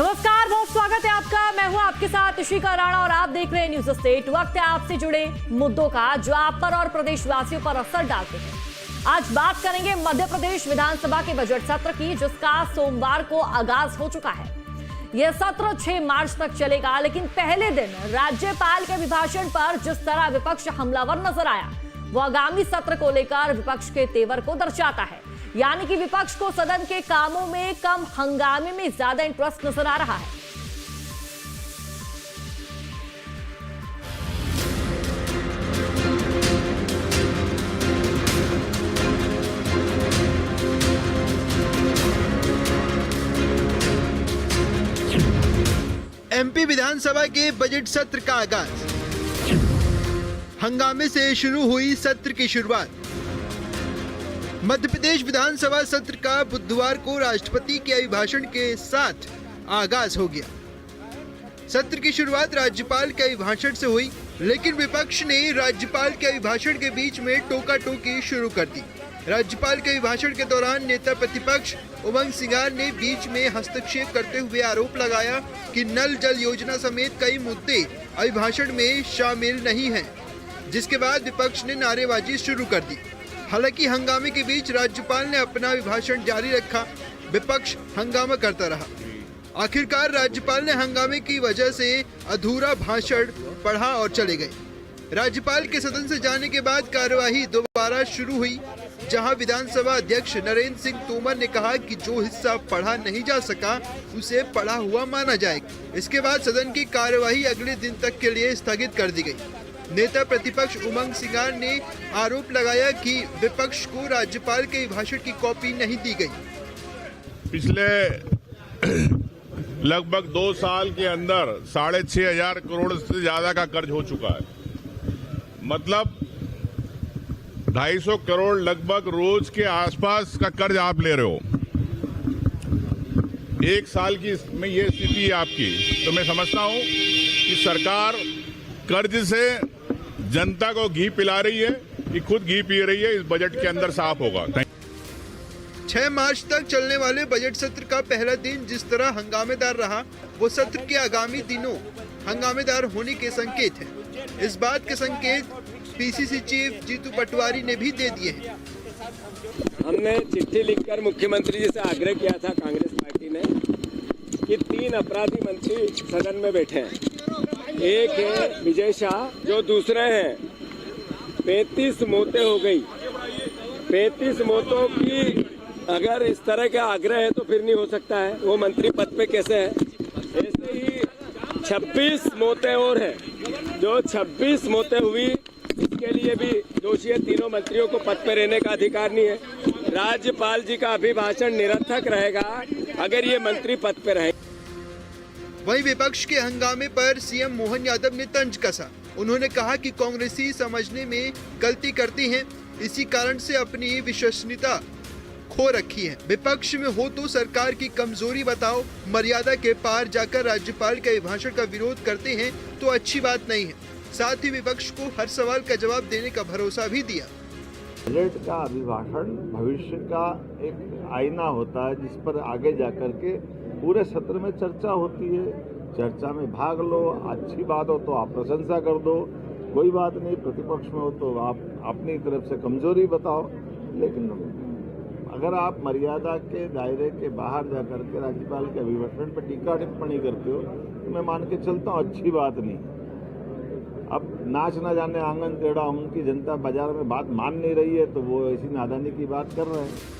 नमस्कार, बहुत स्वागत है आपका। मैं हूं आपके साथ इशिका राणा और आप देख रहे हैं न्यूज स्टेट। वक्त है आपसे जुड़े मुद्दों का जो आप पर और प्रदेशवासियों पर असर डालते हैं। आज बात करेंगे मध्य प्रदेश विधानसभा के बजट सत्र की, जिसका सोमवार को आगाज हो चुका है। यह सत्र 6 मार्च तक चलेगा, लेकिन पहले दिन राज्यपाल के अभिभाषण पर जिस तरह विपक्ष हमलावर नजर आया, वो आगामी सत्र को लेकर विपक्ष के तेवर को दर्शाता है। यानी कि विपक्ष को सदन के कामों में कम, हंगामे में ज्यादा इंटरेस्ट नजर आ रहा है। एमपी विधानसभा के बजट सत्र का आगाज। हंगामे से शुरू हुई सत्र की शुरुआत। मध्य प्रदेश विधानसभा सत्र का बुधवार को राष्ट्रपति के अभिभाषण के साथ आगाज हो गया। सत्र की शुरुआत राज्यपाल के अभिभाषण से हुई, लेकिन विपक्ष ने राज्यपाल के अभिभाषण के बीच में टोका टोकी शुरू कर दी। राज्यपाल के अभिभाषण के दौरान नेता प्रतिपक्ष उमंग सिंगार ने बीच में हस्तक्षेप करते हुए आरोप लगाया कि नल जल योजना समेत कई मुद्दे अभिभाषण में शामिल नहीं हैं, जिसके बाद विपक्ष ने नारेबाजी शुरू कर दी। हालांकि हंगामे के बीच राज्यपाल ने अपना अभिभाषण जारी रखा, विपक्ष हंगामा करता रहा। आखिरकार राज्यपाल ने हंगामे की वजह से अधूरा भाषण पढ़ा और चले गए। राज्यपाल के सदन से जाने के बाद कार्यवाही दोबारा शुरू हुई, जहां विधानसभा अध्यक्ष नरेंद्र सिंह तोमर ने कहा कि जो हिस्सा पढ़ा नहीं जा सका उसे पढ़ा हुआ माना जाएगा। इसके बाद सदन की कार्यवाही अगले दिन तक के लिए स्थगित कर दी गई। नेता प्रतिपक्ष उमंग सिंगार ने आरोप लगाया कि विपक्ष को राज्यपाल के भाषण की कॉपी नहीं दी गई। पिछले लगभग 2 साल के अंदर 6,500 करोड़ से ज्यादा का कर्ज हो चुका है। मतलब 250 करोड़ लगभग रोज के आसपास का कर्ज आप ले रहे हो। 1 साल की में ये स्थिति है आपकी, तो मैं समझता हूं कि सरकार कर्ज से जनता को घी पिला रही है कि खुद घी पी रही है। इस बजट के अंदर साफ होगा। 6 मार्च तक चलने वाले बजट सत्र का पहला दिन जिस तरह हंगामेदार रहा, वो सत्र के आगामी दिनों हंगामेदार होने के संकेत हैं। इस बात के संकेत पीसीसी चीफ जीतू पटवारी ने भी दे दिए हैं। हमने चिट्ठी लिखकर मुख्यमंत्री जी से आग्रह किया था कांग्रेस पार्टी ने कि 3 अपराधी मंत्री सदन में बैठे हैं। एक है विजय शाह, जो दूसरे हैं 35 मौतें हो गई। 35 मौतों की अगर इस तरह का आग्रह है तो फिर नहीं हो सकता है, वो मंत्री पद पे कैसे है। ऐसे ही 26 मौतें और है, जो 26 मौतें हुई इसके लिए भी दोषी है। तीनों मंत्रियों को पद पर रहने का अधिकार नहीं है। राज्यपाल जी का अभिभाषण निरर्थक रहेगा अगर ये मंत्री पद पर रहे। वहीं विपक्ष के हंगामे पर सीएम मोहन यादव ने तंज कसा। उन्होंने कहा कि कांग्रेसी समझने में गलती करती हैं, इसी कारण से अपनी विश्वसनीयता खो रखी है। विपक्ष में हो तो सरकार की कमजोरी बताओ, मर्यादा के पार जाकर राज्यपाल के भाषण का विरोध करते हैं तो अच्छी बात नहीं है। साथ ही विपक्ष को हर सवाल का जवाब देने का भरोसा भी दिया। बजट का अभिभाषण भविष्य का एक आईना होता है, जिस पर आगे जाकर के पूरे सत्र में चर्चा होती है। चर्चा में भाग लो, अच्छी बात हो तो आप प्रशंसा कर दो, कोई बात नहीं। प्रतिपक्ष में हो तो आप अपनी तरफ से कमजोरी बताओ, लेकिन अगर आप मर्यादा के दायरे के बाहर जाकर के राज्यपाल के अभिभाषण पर टीका टिप्पणी करते हो तो मैं मान के चलता हूँ अच्छी बात नहीं। अब नाच न जाने आंगन टेढ़ा, उनकी जनता बाजार में बात मान नहीं रही है तो वो ऐसी नादानी की बात कर रहे हैं।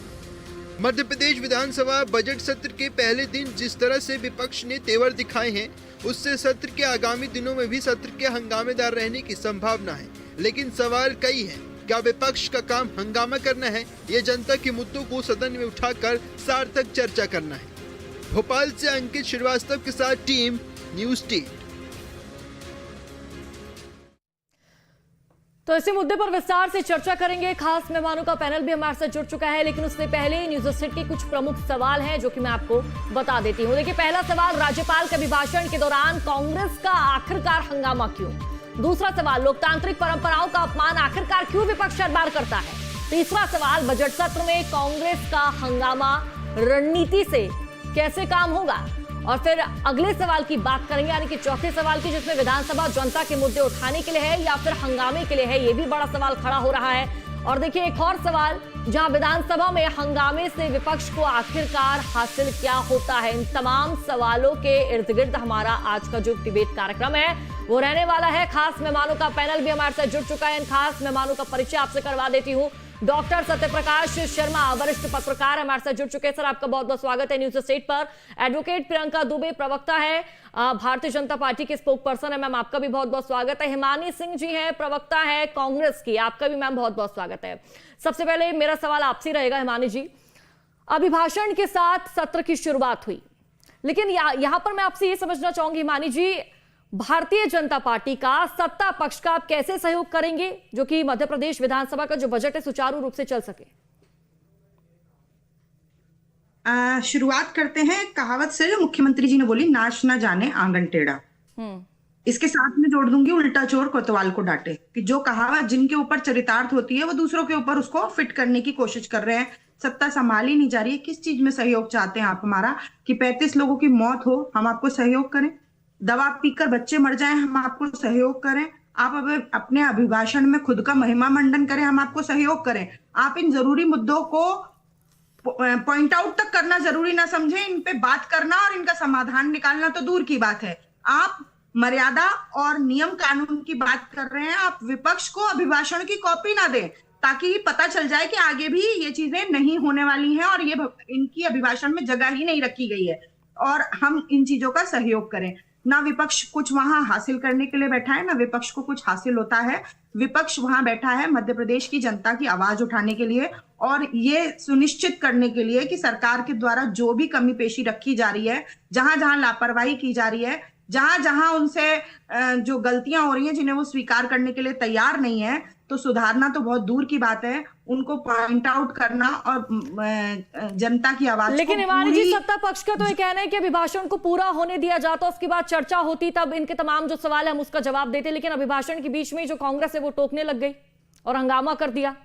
मध्य प्रदेश विधानसभा बजट सत्र के पहले दिन जिस तरह से विपक्ष ने तेवर दिखाए हैं, उससे सत्र के आगामी दिनों में भी सत्र के हंगामेदार रहने की संभावना है। लेकिन सवाल कई हैं। क्या विपक्ष का काम हंगामा करना है या जनता के मुद्दों को सदन में उठाकर सार्थक चर्चा करना है? भोपाल से अंकित श्रीवास्तव के साथ टीम न्यूज स्टेट। तो इसी मुद्दे पर विस्तार से चर्चा करेंगे। खास मेहमानों का पैनल भी हमारे साथ जुड़ चुका है, लेकिन उससे पहले न्यूज स्टेट के कुछ प्रमुख सवाल हैं जो कि मैं आपको बता देती हूं। देखिए, पहला सवाल, राज्यपाल के अभिभाषण के दौरान कांग्रेस का आखिरकार हंगामा क्यों? दूसरा सवाल, लोकतांत्रिक परंपराओं का अपमान आखिरकार क्यों विपक्ष हर बार करता है? तीसरा सवाल, बजट सत्र में कांग्रेस का हंगामा रणनीति से कैसे काम होगा? और फिर अगले सवाल की बात करेंगे, यानी कि चौथे सवाल की, जिसमें विधानसभा जनता के मुद्दे उठाने के लिए है या फिर हंगामे के लिए है, ये भी बड़ा सवाल खड़ा हो रहा है। और देखिए एक और सवाल, जहां विधानसभा में हंगामे से विपक्ष को आखिरकार हासिल क्या होता है। इन तमाम सवालों के इर्द गिर्द हमारा आज का जो डिबेट कार्यक्रम है वो रहने वाला है। खास मेहमानों का पैनल भी हमारे साथ जुड़ चुका है। इन खास मेहमानों का परिचय आपसे करवा देती हूँ। डॉक्टर सत्यप्रकाश शर्मा वरिष्ठ पत्रकार हमारे साथ जुड़ चुके हैं। सर, आपका बहुत बहुत स्वागत है न्यूज स्टेट पर। एडवोकेट प्रियंका दुबे प्रवक्ता है, भारतीय जनता पार्टी के स्पोक पर्सन है, मैम आपका भी बहुत बहुत स्वागत है। हिमानी सिंह जी हैं, प्रवक्ता है कांग्रेस की, आपका भी मैम बहुत बहुत स्वागत है। सबसे पहले मेरा सवाल आपसे रहेगा हिमानी जी, अभिभाषण के साथ सत्र की शुरुआत हुई, लेकिन यहां पर मैं आपसे ये समझना चाहूंगी हिमानी जी, भारतीय जनता पार्टी का सत्ता पक्ष का आप कैसे सहयोग करेंगे जो कि मध्य प्रदेश विधानसभा का जो बजट है सुचारू रूप से चल सके? शुरुआत करते हैं कहावत से जो मुख्यमंत्री जी ने बोली, नाच ना जाने आंगन टेढ़ा। इसके साथ में जोड़ दूंगी, उल्टा चोर कोतवाल को डांटे, कि जो कहावत जिनके ऊपर चरितार्थ होती है वो दूसरों के ऊपर उसको फिट करने की कोशिश कर रहे हैं। सत्ता संभाली नहीं जा रही है, किस चीज में सहयोग चाहते हैं आप हमारा? कि 35 लोगों की मौत हो, हम आपको सहयोग करें? दवा पीकर बच्चे मर जाएं, हम आपको सहयोग करें? आप अब अपने अभिभाषण में खुद का महिमा मंडन करें, हम आपको सहयोग करें? आप इन जरूरी मुद्दों को पॉइंट आउट तक करना जरूरी ना समझें, इन पे बात करना और इनका समाधान निकालना तो दूर की बात है। आप मर्यादा और नियम कानून की बात कर रहे हैं, आप विपक्ष को अभिभाषण की कॉपी ना दें, ताकि पता चल जाए कि आगे भी ये चीजें नहीं होने वाली हैं और ये इनकी अभिभाषण में जगह ही नहीं रखी गई है, और हम इन चीजों का सहयोग करें। ना विपक्ष कुछ वहां हासिल करने के लिए बैठा है, ना विपक्ष को कुछ हासिल होता है। विपक्ष वहां बैठा है मध्य प्रदेश की जनता की आवाज उठाने के लिए और ये सुनिश्चित करने के लिए कि सरकार के द्वारा जो भी कमी पेशी रखी जा रही है, जहां जहां लापरवाही की जा रही है, जहां जहां उनसे जो गलतियां हो रही हैं जिन्हें वो स्वीकार करने के लिए तैयार नहीं है, तो सुधारना तो बहुत दूर की बात है, उनको पॉइंट आउट करना और जनता की आवाज। लेकिन हिमानी जी, सत्ता पक्ष का तो ये कहना है कि अभिभाषण को पूरा होने दिया जाता, उसके बाद चर्चा होती, तब इनके तमाम जो सवाल है हम उसका जवाब देते, लेकिन अभिभाषण के बीच में जो कांग्रेस है वो टोकने लग गई और हंगामा कर दिया।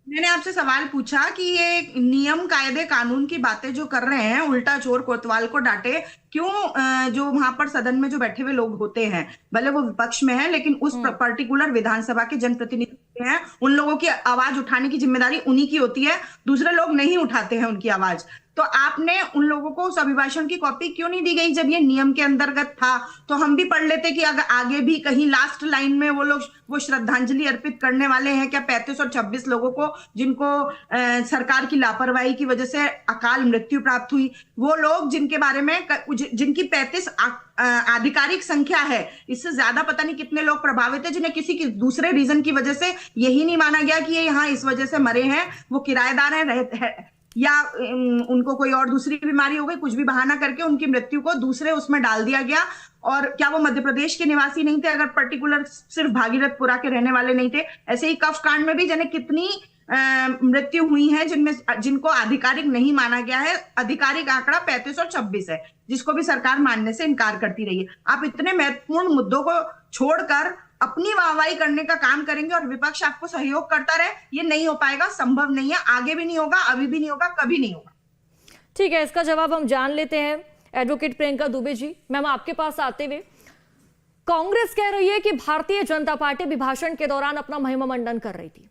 मैंने आपसे सवाल पूछा कि ये नियम कायदे कानून की बातें जो कर रहे हैं, उल्टा चोर कोतवाल को डांटे, क्यों जो वहां पर सदन में जो बैठे हुए लोग होते हैं, भले वो विपक्ष में है लेकिन उस पर्टिकुलर विधानसभा के जनप्रतिनिधि हैं, उन लोगों की आवाज उठाने की जिम्मेदारी उन्हीं की होती है, दूसरे लोग नहीं उठाते हैं उनकी आवाज। तो आपने उन लोगों को उस अभिभाषण की कॉपी क्यों नहीं दी गई? जब ये नियम के अंतर्गत था तो हम भी पढ़ लेते कि अगर आगे भी कहीं लास्ट लाइन में वो लोग वो श्रद्धांजलि अर्पित करने वाले हैं क्या 35 और 26 लोगों को जिनको सरकार की लापरवाही की वजह से अकाल मृत्यु प्राप्त हुई, वो लोग जिनके बारे में जिनकी 35 आधिकारिक संख्या है, इससे ज्यादा पता नहीं कितने लोग प्रभावित है जिन्हें किसी दूसरे रीजन की वजह से यही नहीं माना गया कि ये यहाँ इस वजह से मरे हैं, वो किराएदार हैं या उनको कोई और दूसरी बीमारी हो गई, कुछ भी बहाना करके उनकी मृत्यु को दूसरे उसमें डाल दिया गया। और क्या वो मध्य प्रदेश के निवासी नहीं थे? अगर पर्टिकुलर सिर्फ भागीरथपुरा के रहने वाले नहीं थे? ऐसे ही कफ कांड में भी जाने कितनी मृत्यु हुई है जिनको आधिकारिक नहीं माना गया है। आधिकारिक आंकड़ा 35 और 26 है, जिसको भी सरकार मानने से इनकार करती रही है। आप इतने महत्वपूर्ण मुद्दों को छोड़कर अपनी वाहवाही करने का काम करेंगे और विपक्ष आपको सहयोग करता रहे, ये नहीं हो पाएगा, संभव नहीं है, आगे भी नहीं होगा, अभी भी नहीं होगा, कभी नहीं होगा। ठीक है, इसका जवाब हम जान लेते हैं। एडवोकेट प्रियंका दुबे जी, मैम आपके पास आते हुए, कांग्रेस कह रही है कि भारतीय जनता पार्टी अभिभाषण के दौरान अपना महिमा मंडन कर रही थी,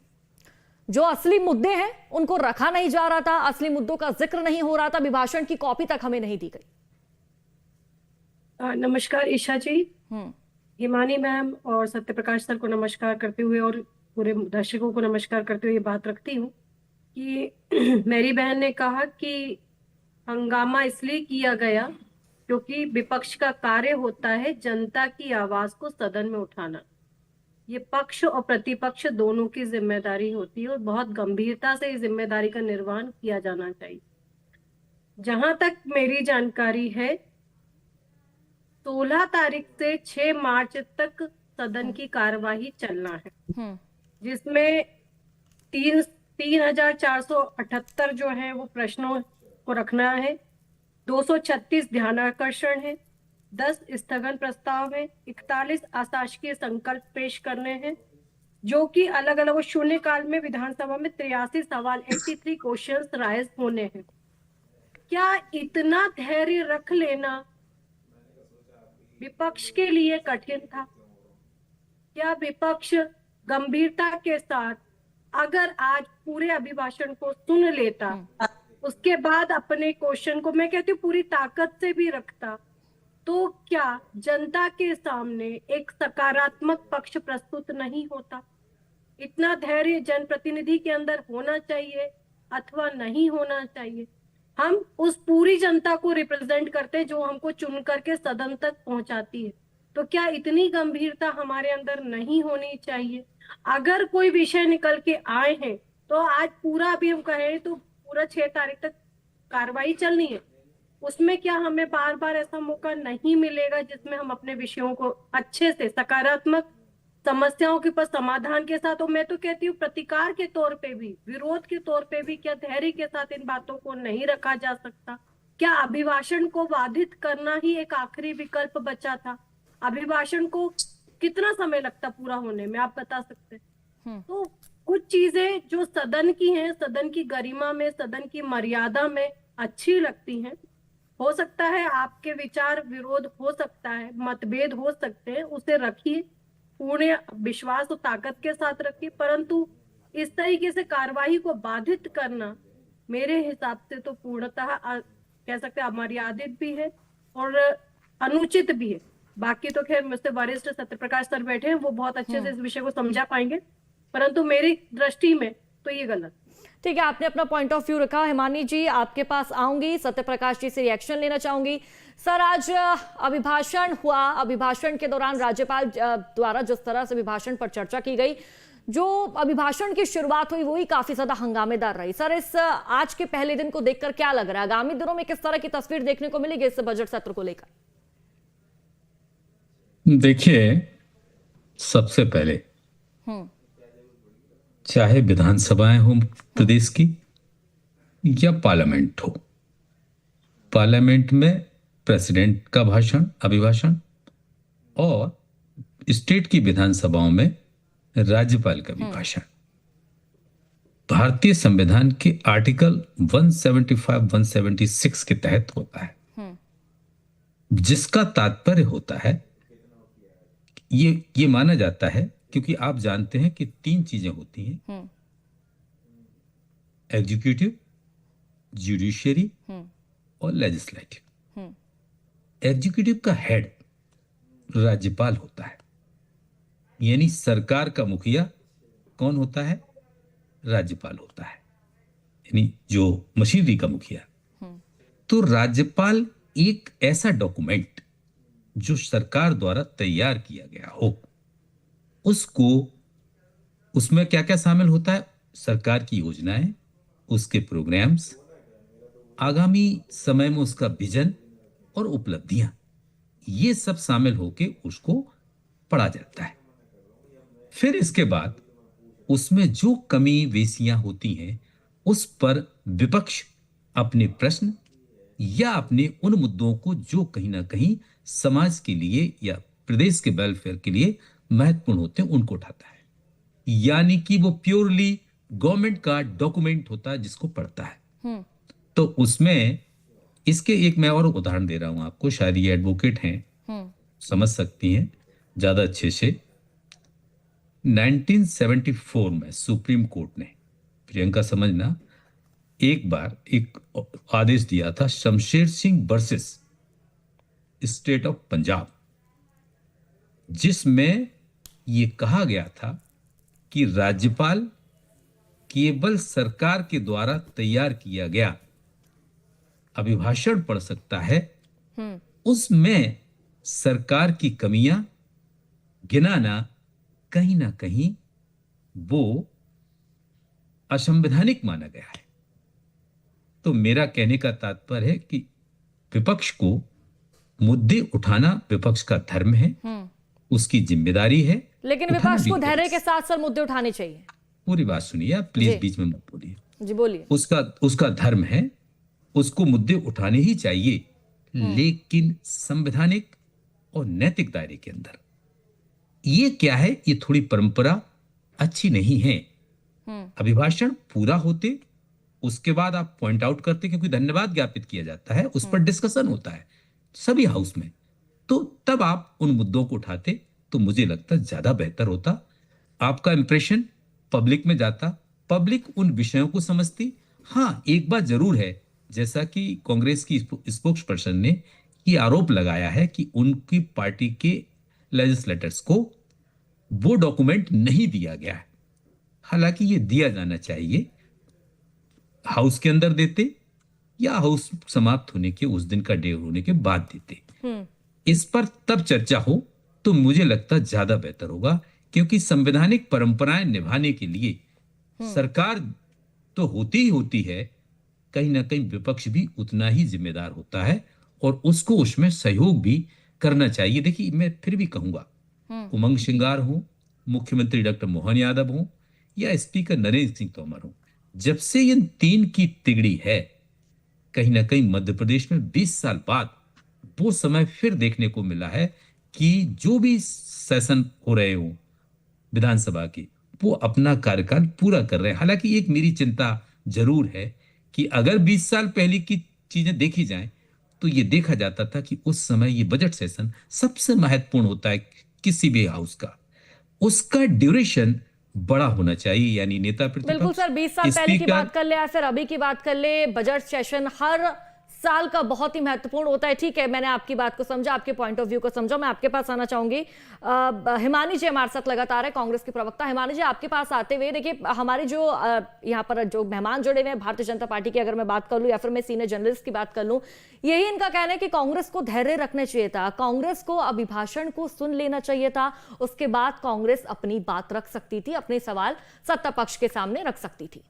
जो असली मुद्दे हैं उनको रखा नहीं जा रहा था, असली मुद्दों का जिक्र नहीं हो रहा था, अभिभाषण की कॉपी तक हमें नहीं दी गई। नमस्कार ईशा जी, हिमानी मैम और सत्यप्रकाश सर को नमस्कार करते हुए और पूरे दर्शकों को नमस्कार करते हुए ये बात रखती हूँ कि मेरी बहन ने कहा कि हंगामा इसलिए किया गया क्योंकि विपक्ष का कार्य होता है जनता की आवाज को सदन में उठाना। ये पक्ष और प्रतिपक्ष दोनों की जिम्मेदारी होती है और बहुत गंभीरता से इस जिम्मेदारी का निर्वहन किया जाना चाहिए। जहां तक मेरी जानकारी है, 16 तारीख से 6 मार्च तक सदन की कार्यवाही चलना है, जिसमें 3,478 जो है वो प्रश्नों को रखना है, 236 ध्यानाकर्षण है, 10 स्थगन प्रस्ताव है, 41 अशासकीय संकल्प पेश करने हैं, जो कि अलग अलग शून्यकाल में विधानसभा में 83 सवाल 83 क्वेश्चंस राइज होने हैं। क्या इतना धैर्य रख लेना विपक्ष के लिए कठिन था? क्या विपक्ष गंभीरता के साथ अगर आज पूरे अभिभाषण को सुन लेता, उसके बाद अपने क्वेश्चन को, मैं कहती हूँ पूरी ताकत से भी रखता, तो क्या जनता के सामने एक सकारात्मक पक्ष प्रस्तुत नहीं होता? इतना धैर्य जनप्रतिनिधि के अंदर होना चाहिए अथवा नहीं होना चाहिए? हम उस पूरी जनता को रिप्रेजेंट करते हैं जो हमको चुन करके सदन तक पहुंचाती है, तो क्या इतनी गंभीरता हमारे अंदर नहीं होनी चाहिए? अगर कोई विषय निकल के आए हैं तो आज पूरा भी हम कहें तो पूरा 6 तारीख तक कार्रवाई चलनी है, उसमें क्या हमें बार बार ऐसा मौका नहीं मिलेगा जिसमें हम अपने विषयों को अच्छे से सकारात्मक समस्याओं के ऊपर समाधान के साथ, और मैं तो कहती हूँ प्रतिकार के तौर पे भी, विरोध के तौर पे भी, क्या धैर्य के साथ इन बातों को नहीं रखा जा सकता? क्या अभिभाषण को बाधित करना ही एक आखिरी विकल्प बचा था? अभिभाषण को कितना समय लगता पूरा होने में, आप बता सकते हैं? तो कुछ चीजें जो सदन की हैं, सदन की गरिमा में, सदन की मर्यादा में अच्छी लगती हैं। हो सकता है आपके विचार विरोध हो सकता है, मतभेद हो सकते हैं, उसे रखिए, पूर्ण विश्वास और ताकत के साथ रखिए, परंतु इस तरीके से कार्यवाही को बाधित करना मेरे हिसाब से तो पूर्णतः कह सकते हैं अमर्यादित भी है और अनुचित भी है। बाकी तो खैर मुझसे वरिष्ठ सत्यप्रकाश सर बैठे हैं, वो बहुत अच्छे से इस विषय को समझा पाएंगे, परंतु मेरी दृष्टि में तो ये गलत। ठीक है, आपने अपना पॉइंट ऑफ व्यू रखा। हिमानी जी आपके पास आऊंगी, सत्यप्रकाश जी से रिएक्शन लेना चाहूंगी। सर, आज अभिभाषण हुआ, अभिभाषण के दौरान राज्यपाल द्वारा जिस तरह से अभिभाषण पर चर्चा की गई, जो अभिभाषण की शुरुआत हुई वही काफी ज्यादा हंगामेदार रही। सर, इस आज के पहले दिन को देखकर क्या लग रहा है, आगामी दिनों में किस तरह की तस्वीर देखने को मिलेगी इस बजट सत्र को लेकर? देखिए, सबसे पहले चाहे विधानसभाएं हो प्रदेश की या पार्लियामेंट हो, पार्लियामेंट में प्रेसिडेंट का भाषण, अभिभाषण, और स्टेट की विधानसभाओं में राज्यपाल का भी भाषण भारतीय संविधान के आर्टिकल 175-176 के तहत होता है, जिसका तात्पर्य होता है, ये माना जाता है, क्योंकि आप जानते हैं कि 3 चीजें होती हैं, एग्जीक्यूटिव, जुडिशियरी और लेजिस्लेटिव। एग्जीक्यूटिव का हेड राज्यपाल होता है, यानी सरकार का मुखिया कौन होता है? राज्यपाल होता है, यानी जो मशीनरी का मुखिया। तो राज्यपाल एक ऐसा डॉक्यूमेंट जो सरकार द्वारा तैयार किया गया हो, उसमें क्या क्या शामिल होता है? सरकार की योजनाएं, उसके प्रोग्राम्स, आगामी समय में उसका विजन और उपलब्धियां, ये सब शामिल होके उसको पढ़ा जाता है। फिर इसके बाद उसमें जो कमी वेसियां होती हैं, उस पर विपक्ष अपने प्रश्न या अपने उन मुद्दों को जो कहीं ना कहीं समाज के लिए या प्रदेश के वेलफेयर के लिए महत्वपूर्ण होते हैं, उनको उठाता है। यानी कि वो प्योरली गवर्नमेंट का डॉक्यूमेंट होता है जिसको पढ़ता है। तो उसमें इसके एक मैं और उदाहरण दे रहा हूं आपको, शायद ये एडवोकेट हैं, समझ सकती हैं ज्यादा अच्छे से। 1974 में सुप्रीम कोर्ट ने, प्रियंका समझना, एक बार एक आदेश दिया था, Shamsher Singh versus state of Punjab, जिसमें यह कहा गया था कि राज्यपाल केवल सरकार के द्वारा तैयार किया गया अभिभाषण पढ़ सकता है, उसमें सरकार की कमियां गिनाना कहीं ना कहीं वो असंवैधानिक माना गया है। तो मेरा कहने का तात्पर्य है कि विपक्ष को मुद्दे उठाना विपक्ष का धर्म है, उसकी जिम्मेदारी है, लेकिन विपक्ष को धैर्य के साथ सर मुद्दे उठाने चाहिए। पूरी बात सुनिए आप, प्लीज बीच में मत बोलिए। जी बोलिए। उसका धर्म है, उसको मुद्दे उठाने ही चाहिए, लेकिन संवैधानिक और नैतिक दायरे के अंदर। ये क्या है, ये थोड़ी परंपरा अच्छी नहीं है। अभिभाषण पूरा होते उसके बाद आप पॉइंट आउट करते, क्योंकि धन्यवाद ज्ञापित किया जाता है, उस पर डिस्कशन होता है सभी हाउस में, तो तब आप उन मुद्दों को उठाते तो मुझे लगता ज्यादा बेहतर होता। आपका इंप्रेशन पब्लिक में जाता, पब्लिक उन विषयों को समझती। हाँ, एक बात जरूर है, जैसा कि कांग्रेस की स्पोक्स पर्सन ने ये आरोप लगाया है कि उनकी पार्टी के लेजिस्लेटर्स को वो डॉक्यूमेंट नहीं दिया गया है। हालांकि ये दिया जाना चाहिए, हाउस के अंदर देते या हाउस समाप्त होने के उस दिन का डे होने के बाद देते, इस पर तब चर्चा हो तो मुझे लगता ज्यादा बेहतर होगा। क्योंकि संवैधानिक परंपराएं निभाने के लिए सरकार तो होती ही होती है, कहीं ना कहीं विपक्ष भी उतना ही जिम्मेदार होता है और उसको उसमें सहयोग भी करना चाहिए। देखिए, मैं फिर भी कहूंगा, उमंग सिंगार हो, मुख्यमंत्री डॉक्टर मोहन यादव हो या स्पीकर नरेंद्र सिंह तोमर हो, जब से इन तीन की तिगड़ी है, कहीं ना कहीं मध्य प्रदेश में 20 साल बाद वो समय फिर देखने को मिला है कि जो भी सेशन हो रहे हो विधानसभा की, वो अपना कार्यकाल पूरा कर रहे हैं। हालांकि एक मेरी चिंता जरूर है कि अगर 20 साल पहले की चीजें देखी जाएं तो ये देखा जाता था कि उस समय ये बजट सेशन सबसे महत्वपूर्ण होता है किसी भी हाउस का, उसका ड्यूरेशन बड़ा होना चाहिए, यानी नेता प्रतिपक्ष। बिल्कुल सर, 20 साल पहले की बात कर ले या फिर अभी की बात कर ले, बजट सेशन हर साल का बहुत ही महत्वपूर्ण होता है। ठीक है, मैंने आपकी बात को समझा, आपके पॉइंट ऑफ व्यू को समझा। मैं आपके पास आना चाहूंगी, हिमानी जी हमारे साथ लगातार है, कांग्रेस के प्रवक्ता। हिमानी जी, आपके पास आते हुए देखिए, हमारे जो यहाँ पर जो मेहमान जुड़े हुए हैं भारतीय जनता पार्टी की, अगर मैं बात कर लूं या फिर मैं सीनियर जर्नलिस्ट की बात कर लूं, यही इनका कहना है कि कांग्रेस को धैर्य रखना चाहिए था, कांग्रेस को अभिभाषण को सुन लेना चाहिए था, उसके बाद कांग्रेस अपनी बात रख सकती थी, अपने सवाल सत्ता पक्ष के सामने रख सकती थी।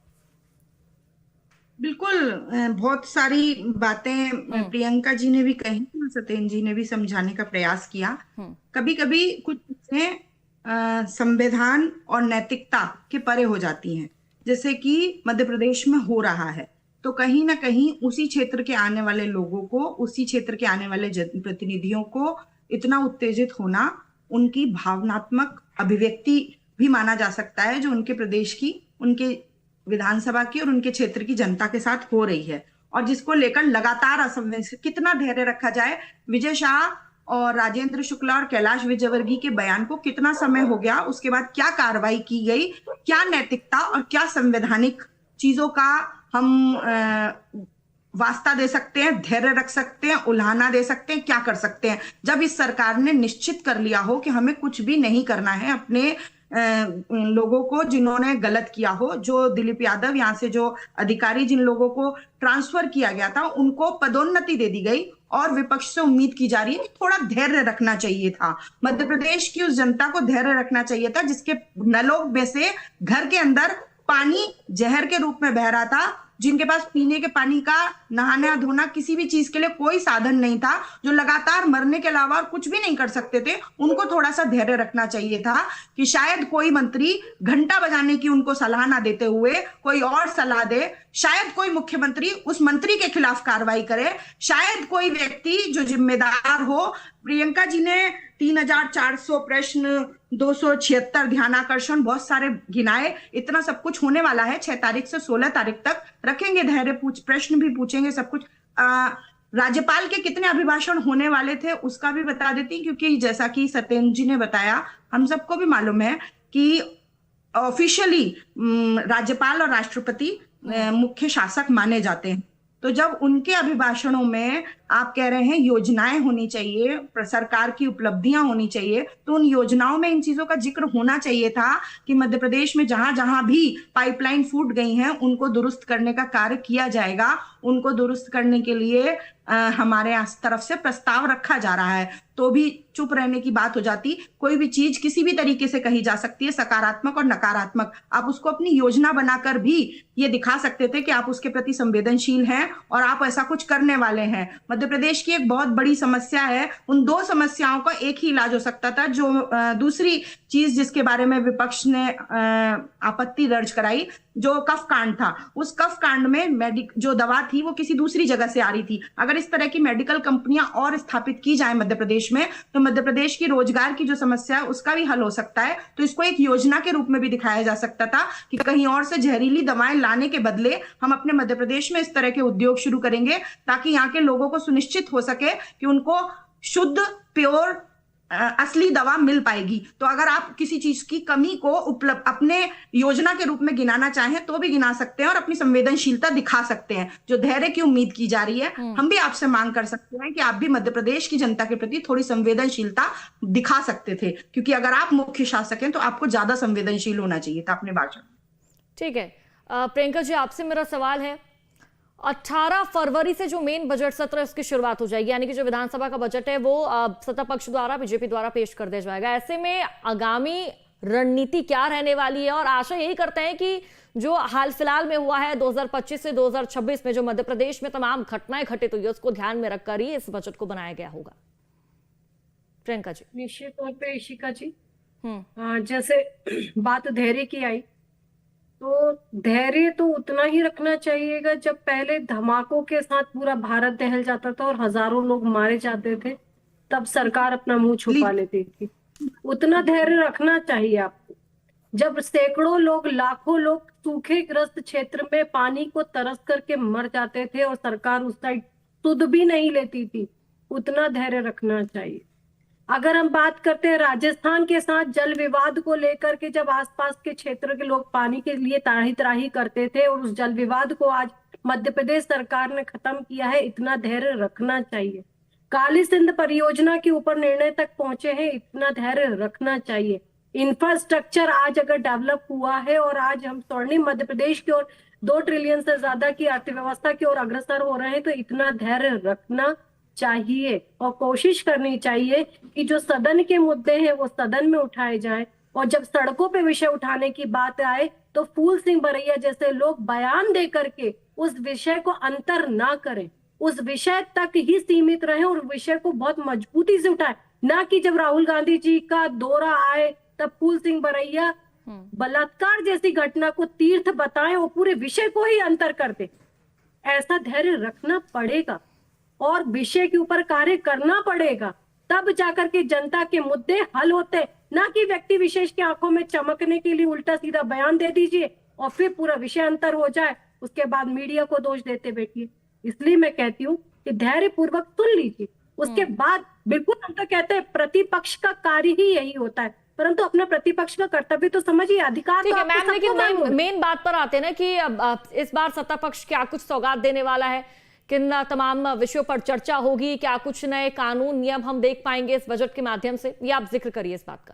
बिल्कुल, बहुत सारी बातें प्रियंका जी ने भी कही, सत्येंद्र जी ने भी समझाने का प्रयास किया। कभी कभी कुछ चीजें संविधान और नैतिकता के परे हो जाती हैं, जैसे कि मध्य प्रदेश में हो रहा है, तो कहीं ना कहीं उसी क्षेत्र के आने वाले लोगों को, उसी क्षेत्र के आने वाले प्रतिनिधियों को इतना उत्तेजित होना उनकी भावनात्मक अभिव्यक्ति भी माना जा सकता है, जो उनके प्रदेश की, उनके विधानसभा की और उनके क्षेत्र की जनता के साथ हो रही है, और जिसको लेकर लगातार असमंजस। कितना धैर्य रखा जाए? विजय शाह और राजेंद्र शुक्ला और कैलाश विजयवर्गीय के बयान को कितना समय हो गया, उसके बाद क्या कार्रवाई की गई, क्या नैतिकता और क्या संवैधानिक चीजों का हम वास्ता दे सकते हैं, धैर्य रख सकते हैं, उल्हाना दे सकते हैं, क्या कर सकते हैं, जब इस सरकार ने निश्चित कर लिया हो कि हमें कुछ भी नहीं करना है। अपने लोगों को जिन्होंने गलत किया हो, जो दिलीप यादव, यहाँ से जो अधिकारी जिन लोगों को ट्रांसफर किया गया था, उनको पदोन्नति दे दी गई और विपक्ष से उम्मीद की जा रही है कि थोड़ा धैर्य रखना चाहिए था। मध्य प्रदेश की उस जनता को धैर्य रखना चाहिए था जिसके नलों में से घर के अंदर पानी जहर के रूप में बह रहा था, जिनके पास पीने के पानी का, नहाना धोना, किसी भी चीज के लिए कोई साधन नहीं था, जो लगातार मरने के अलावा कुछ भी नहीं कर सकते थे। उनको थोड़ा सा धैर्य रखना चाहिए था कि शायद कोई मंत्री घंटा बजाने की उनको सलाह ना देते हुए कोई और सलाह दे, शायद कोकोई मुख्यमंत्री उस मंत्री के खिलाफ कार्रवाई करे, शायद कोई व्यक्ति जो जिम्मेदार हो। प्रियंका जी ने 3400 प्रश्न, 276 ध्यानाकर्षण, बहुत सारे गिनाए। इतना सब कुछ होने वाला है 6 तारीख से 16 तारीख तक, रखेंगे धैर्य, प्रश्न भी पूछेंगे, सब कुछ। राज्यपाल के कितने अभिभाषण होने वाले थे उसका भी बता देती, क्योंकि जैसा कि सत्येंद्र जी ने बताया, हम सबको भी मालूम है कि ऑफिशियली राज्यपाल और राष्ट्रपति मुख्य शासक माने जाते हैं। तो जब उनके अभिभाषणों में आप कह रहे हैं योजनाएं होनी चाहिए, सरकार की उपलब्धियां होनी चाहिए, तो उन योजनाओं में इन चीजों का जिक्र होना चाहिए था कि मध्य प्रदेश में जहां जहां भी पाइपलाइन फूट गई हैं उनको दुरुस्त करने का कार्य किया जाएगा। उनको दुरुस्त करने के लिए हमारे तरफ से प्रस्ताव रखा जा रहा है, तो भी चुप रहने की बात हो जाती। कोई भी चीज किसी भी तरीके से कही जा सकती है, सकारात्मक और नकारात्मक। आप उसको अपनी योजना बनाकर भी ये दिखा सकते थे कि आप उसके प्रति संवेदनशील हैं और आप ऐसा कुछ करने वाले हैं। मध्य प्रदेश की एक बहुत बड़ी समस्या है, उन दो समस्याओं का एक ही इलाज हो सकता था। जो दूसरी चीज जिसके बारे में विपक्ष ने आपत्ति दर्ज कराई, जो कफ कांड था, उस कफ कांड में जो दवा थी वो किसी दूसरी जगह से आ रही थी। अगर इस तरह की मेडिकल कंपनियां और स्थापित की जाए मध्य प्रदेश में, तो मध्य प्रदेश की रोजगार की जो समस्या है उसका भी हल हो सकता है। तो इसको एक योजना के रूप में भी दिखाया जा सकता था कि कहीं और से जहरीली दवाएं लाने के बदले हम अपने मध्य प्रदेश में इस तरह के उद्योग शुरू करेंगे, ताकि यहाँ के लोगों को सुनिश्चित हो सके कि उनको शुद्ध, प्योर, असली दवा मिल पाएगी। तो अगर आप किसी चीज की कमी को उपलब्ध अपने योजना के रूप में गिनाना चाहें तो भी गिना सकते हैं और अपनी संवेदनशीलता दिखा सकते हैं। जो धैर्य की उम्मीद की जा रही है, हम भी आपसे मांग कर सकते हैं कि आप भी मध्य प्रदेश की जनता के प्रति थोड़ी संवेदनशीलता दिखा सकते थे, क्योंकि अगर आप मुख्य शासक हैं तो आपको ज्यादा संवेदनशील होना चाहिए था अपने भाषण में। ठीक है प्रियंका जी, आपसे मेरा सवाल है, 18 फरवरी से जो मेन बजट सत्र है उसकी शुरुआत हो जाएगी, यानी कि जो विधानसभा का बजट है वो सत्ता पक्ष द्वारा, बीजेपी द्वारा पेश कर दिया जाएगा। ऐसे में आगामी रणनीति क्या रहने वाली है? और आशा यही करते हैं कि जो हाल फिलहाल में हुआ है 2025 से 2026 में जो मध्य प्रदेश में तमाम घटनाएं घटित हुई है उसको ध्यान में रखकर ही इस बजट को बनाया गया होगा। प्रियंका जी। निश्चित तौर पे इशिका जी, जैसे बात धैर्य की आई, तो धैर्य तो उतना ही रखना चाहिएगा जब पहले धमाकों के साथ पूरा भारत दहल जाता था और हजारों लोग मारे जाते थे, तब सरकार अपना मुंह छुपा लेती थी। उतना धैर्य रखना चाहिए आपको जब सैकड़ों लोग, लाखों लोग सूखे ग्रस्त क्षेत्र में पानी को तरस करके मर जाते थे और सरकार उस साइड सुध भी नहीं लेती थी। उतना धैर्य रखना चाहिए। अगर हम बात करते हैं राजस्थान के साथ जल विवाद को लेकर के, जब आसपास के क्षेत्र के लोग पानी के लिए त्राही त्राही करते थे और उस जल विवाद को आज मध्य प्रदेश सरकार ने खत्म किया है, इतना धैर्य रखना चाहिए। काली सिंध परियोजना के ऊपर निर्णय तक पहुंचे हैं, इतना धैर्य रखना चाहिए। इंफ्रास्ट्रक्चर आज अगर डेवलप हुआ है और आज हम स्वर्णिम मध्य प्रदेश की ओर 2 ट्रिलियन से ज्यादा की अर्थव्यवस्था की ओर अग्रसर हो रहे हैं, तो इतना धैर्य रखना चाहिए और कोशिश करनी चाहिए कि जो सदन के मुद्दे हैं वो सदन में उठाए जाएं, और जब सड़कों पे विषय उठाने की बात आए तो फूल सिंह बरैया जैसे लोग बयान दे करके उस विषय को अंतर ना करें, उस विषय तक ही सीमित रहे और विषय को बहुत मजबूती से उठाए, ना कि जब राहुल गांधी जी का दौरा आए तब फूल सिंह बरैया बलात्कार जैसी घटना को तीर्थ बताएं और पूरे विषय को ही अंतर कर दे। ऐसा धैर्य रखना पड़ेगा और विषय के ऊपर कार्य करना पड़ेगा, तब जाकर के जनता के मुद्दे हल होते, ना कि व्यक्ति विशेष की आंखों में चमकने के लिए उल्टा सीधा बयान दे दीजिए और फिर पूरा विषय अंतर हो जाए, उसके बाद मीडिया को दोष देते बैठिए। इसलिए मैं कहती हूँ कि धैर्य पूर्वक सुन लीजिए, उसके बाद बिल्कुल हम तो कहते हैं प्रतिपक्ष का कार्य ही यही होता है, परंतु अपना प्रतिपक्ष का कर्तव्य तो समझिए, अधिकार ठीक तो है मैम, लेकिन है। मेन बात पर आते हैं ना कि इस बार सत्ता पक्ष क्या कुछ सौगात देने वाला है, किन तमाम विषयों पर चर्चा होगी, क्या कुछ नए कानून नियम हम देख पाएंगे इस बजट के माध्यम से, ये आप जिक्र करिए इस बात का।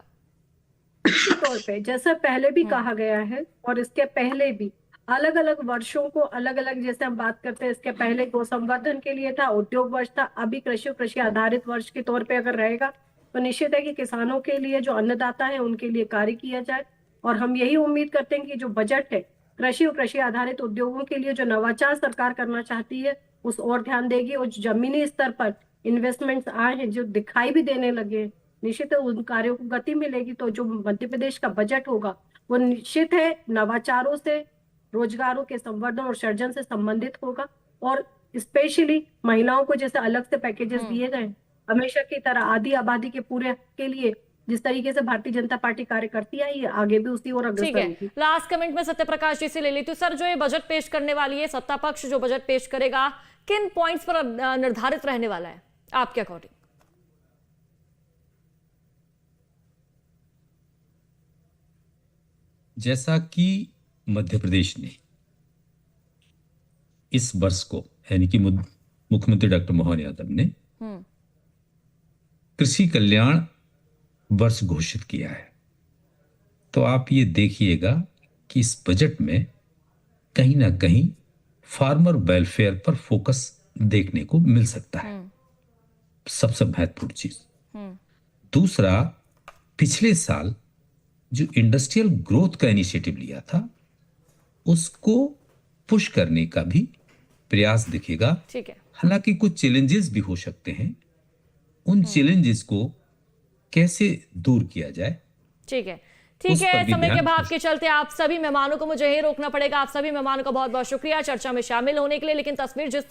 तौर पे जैसा पहले भी कहा गया है और इसके पहले भी अलग अलग वर्षों को अलग अलग, जैसे हम बात करते हैं इसके पहले गो संवर्धन के लिए था, उद्योग वर्ष था, अभी कृषि आधारित वर्ष के तौर पे अगर रहेगा तो निश्चित है कि किसानों के लिए, जो अन्नदाता है उनके लिए कार्य किया जाए। और हम यही उम्मीद करते हैं कि जो बजट है कृषि और कृषि आधारित उद्योगों के लिए जो नवाचार सरकार करना चाहती है उस और ध्यान देगी, और जमीनी स्तर पर इन्वेस्टमेंट्स आए हैं जो दिखाई भी देने लगे हैं, निश्चित है उन कार्यों को गति मिलेगी। तो जो मध्य प्रदेश का बजट होगा वो निश्चित है नवाचारों से, रोजगारों के संवर्धन और सृजन से संबंधित होगा, और स्पेशली महिलाओं को जैसे अलग से पैकेजेस दिए गए, हमेशा की तरह आधी आबादी के पूरे के लिए जिस तरीके से भारतीय जनता पार्टी कार्य करती है, ये आगे भी उसी ओर अग्रसर रहेगी। लास्ट कमेंट में सत्यप्रकाश जी से ले लेती हूँ। सर, जो ये बजट पेश करने वाली है सत्ता पक्ष, जो बजट पेश करेगा, किन पॉइंट्स पर निर्धारित रहने वाला है आपके अकॉर्डिंग? जैसा कि मध्य प्रदेश ने इस वर्ष को, यानी कि मुख्यमंत्री डॉक्टर मोहन यादव ने कृषि कल्याण वर्ष घोषित किया है, तो आप ये देखिएगा कि इस बजट में कहीं ना कहीं फार्मर वेलफेयर पर फोकस देखने को मिल सकता है, सबसे महत्वपूर्ण चीज। दूसरा, पिछले साल जो इंडस्ट्रियल ग्रोथ का इनिशिएटिव लिया था उसको पुश करने का भी प्रयास दिखेगा। ठीक है। हालांकि कुछ चैलेंजेस भी हो सकते हैं, उन चैलेंजेस को कैसे दूर किया जाए ठीक है, उस ठीक है। पर भी समय के ध्यान भाव के चलते आप सभी मेहमानों को मुझे यही रोकना पड़ेगा। आप सभी मेहमानों का बहुत बहुत शुक्रिया चर्चा में शामिल होने के लिए। लेकिन तस्वीर जिस